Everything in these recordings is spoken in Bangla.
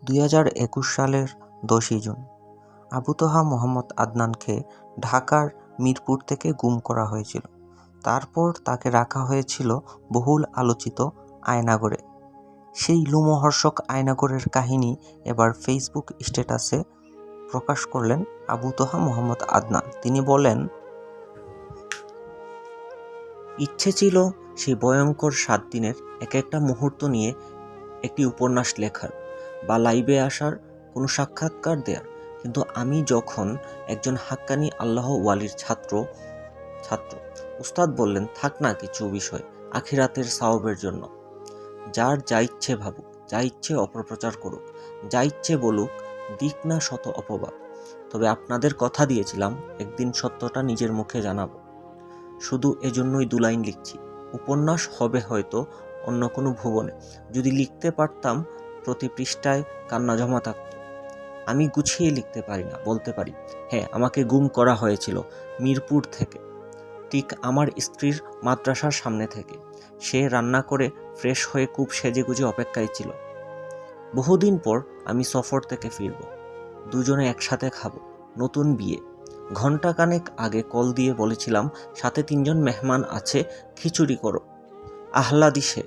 2021 সালের 10ই জুন আবু তোহা মোহাম্মদ আদনানকে ঢাকার মিরপুর থেকে গুম করা হয়েছিল। তারপর তাকে রাখা হয়েছিল বহুল আলোচিত আয়নাগরে। সেই লোমহর্ষক আয়নাগরের কাহিনী এবার ফেসবুক স্ট্যাটাসে প্রকাশ করলেন আবু তোহা মোহাম্মদ আদনান। তিনি বলেন, ইচ্ছে ছিল সেই ভয়ঙ্কর 7 দিনের এক একটা মুহূর্ত নিয়ে একটি উপন্যাস লেখার বা লাইভে আসার, কোনো সাক্ষাৎকার দেয়ার, কিন্তু আমি যখন একজন হাক্কানি আল্লাহ ওয়ালির ছাত্র উস্তাদ বললেন, থাক না কিছু বিষয় আখিরাতের সাওয়াবের জন্য। যার যা ইচ্ছে ভাবুক, যা ইচ্ছে অপপ্রচার করুক, যা ইচ্ছে বলুক, দিক না শত অপবাদ, তবে আপনাদের কথা দিয়েছিলাম একদিন সত্যটা নিজের মুখে জানাবো। শুধু এজন্যই 2 লাইন লিখছি। উপন্যাস হবে হয়তো অন্য কোনো ভুবনে। যদি লিখতে পারতাম প্রতি পৃষ্ঠায় কান্না জমা থাকত। আমি গুছিয়ে লিখতে পারি না, বলতে পারি, হ্যাঁ, আমাকে গুম করা হয়েছিল মিরপুর থেকে, ঠিক আমার স্ত্রীর মাদ্রাসার সামনে থেকে। সে রান্না করে ফ্রেশ হয়ে খুব সেজেগুজে অপেক্ষায় ছিল। বহুদিন পর আমি সফর থেকে ফিরব, দুজনে একসাথে খাবো। নতুন বিয়ে। ঘণ্টাখানেক আগে কল দিয়ে বলেছিলাম সাথে 3 জন মেহমান আছে, খিচুড়ি করো। আহ্লাদি সে।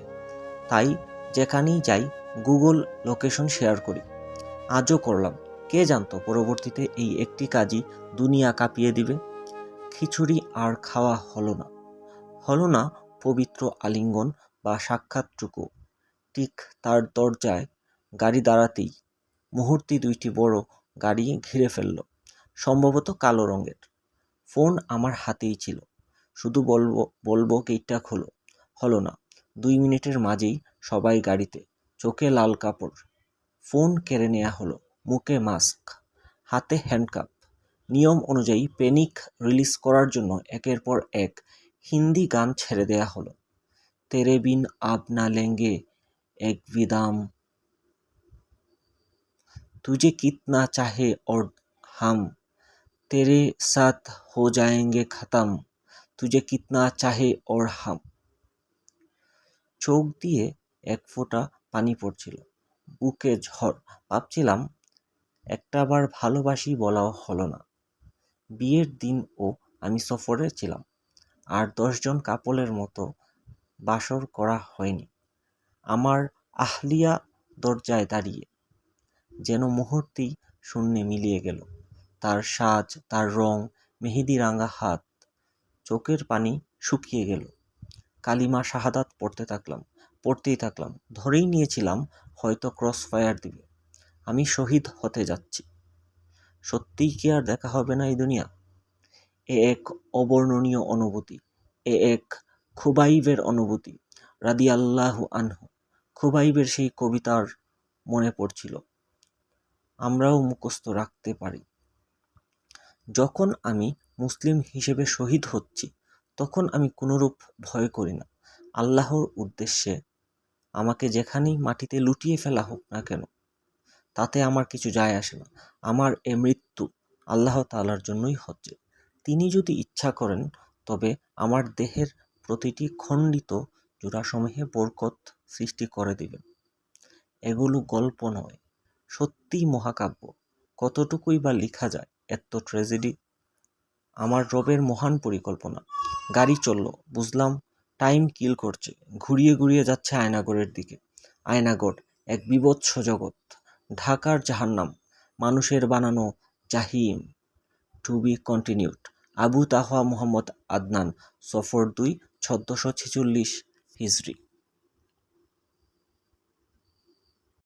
তাই যেখানেই যাই গুগল লোকেশন শেয়ার করি। আজও করলাম। কে জানতো পরবর্তীতে এই একটি কাজই দুনিয়া কাঁপিয়ে দিবে। খিচুড়ি আর খাওয়া হলো না পবিত্র আলিঙ্গন বা সাক্ষাৎটুকু। ঠিক তার দরজায় গাড়ি দাঁড়াতেই মুহূর্তে 2টি বড় গাড়ি ঘিরে ফেলল, সম্ভবত কালো রঙের। ফোন আমার হাতেই ছিল, শুধু বলবো গেটটা খোলো, হলো না। 2 মিনিটের মাঝেই সবাই গাড়িতে, চোখে লাল কাপড়। ফোন কেড়ে নেওয়া হলো, মুখে মাস্ক, হাতে হ্যান্ডকাপ। নিয়ম অনুযায়ী প্যানিক রিলিজ করার জন্য একের পর এক হিন্দি গান ছেড়ে দেয়া হলো। তেরে বিন আব না লেঙ্গে এক भी दाम, तुझे कितना चाहे और हम तेरे साथ हो जाएंगे खत्म, तुझे कितना चाहे और हम। চোখ দিয়ে এক ফোঁটা পানি পড়ছিল, বুকে ঝড়। ভাবছিলাম একটাবার ভালোবাসি বলাও হলো না। বিয়ের দিনও আমি সফরে ছিলাম, আর 10 জন কাপলের মতো বাসর করা হয়নি। আমার আহলিয়া দরজায় দাঁড়িয়ে, যেন মুহূর্তেই শূন্যে মিলিয়ে গেল। তার সাজ, তার রং, মেহেদি রাঙা হাত। চোখের পানি শুকিয়ে গেল। কালিমা শাহাদাত পড়তেই থাকলাম। ধরেই নিয়েছিলাম হয়তো ক্রস ফায়ার দিবে, আমি শহীদ হতে যাচ্ছি। সত্যিই কি আর দেখা হবে না এই দুনিয়া? এ এক অবর্ণনীয় অনুভূতি, এ এক খুবাইবের অনুভূতি। রাদিয়াল্লাহু আনহু। খুবাইবের সেই কবিতার মনে পড়ছিল, আমরাও মুখস্থ রাখতে পারি। যখন আমি মুসলিম হিসেবে শহীদ হচ্ছি, তখন আমি কোনরূপ ভয় করি না। আল্লাহর উদ্দেশ্যে আমাকে যেখানেই মাটিতে লুটিয়ে ফেলা হোক না কেন, তাতে আমার কিছু যায় আসে না। আমার এ মৃত্যু আল্লাহ তাআলার জন্যই হচ্ছে। তিনি যদি ইচ্ছা করেন তবে আমার দেহের প্রতিটি খণ্ডিত জোড়াসমূহে বরকত সৃষ্টি করে দিবেন। এগুলো গল্প নয়, সত্যিই মহাকাব্য। কতটুকুই বা লেখা যায় এত ট্র্যাজেডি। আমার রবের মহান পরিকল্পনা। গাড়ি চলল, বুঝলাম টাইম কিল করছে। ঘুরিয়ে ঘুরিয়ে যাচ্ছে আয়নাগরের দিকে। আয়নাগর এক বিভৎস জগৎ, ঢাকার জাহান্নাম, মানুষের বানানো জাহিম। To be continued. Abu Taha Mohammad Adnan, সফর 2, 1446 হিজরি।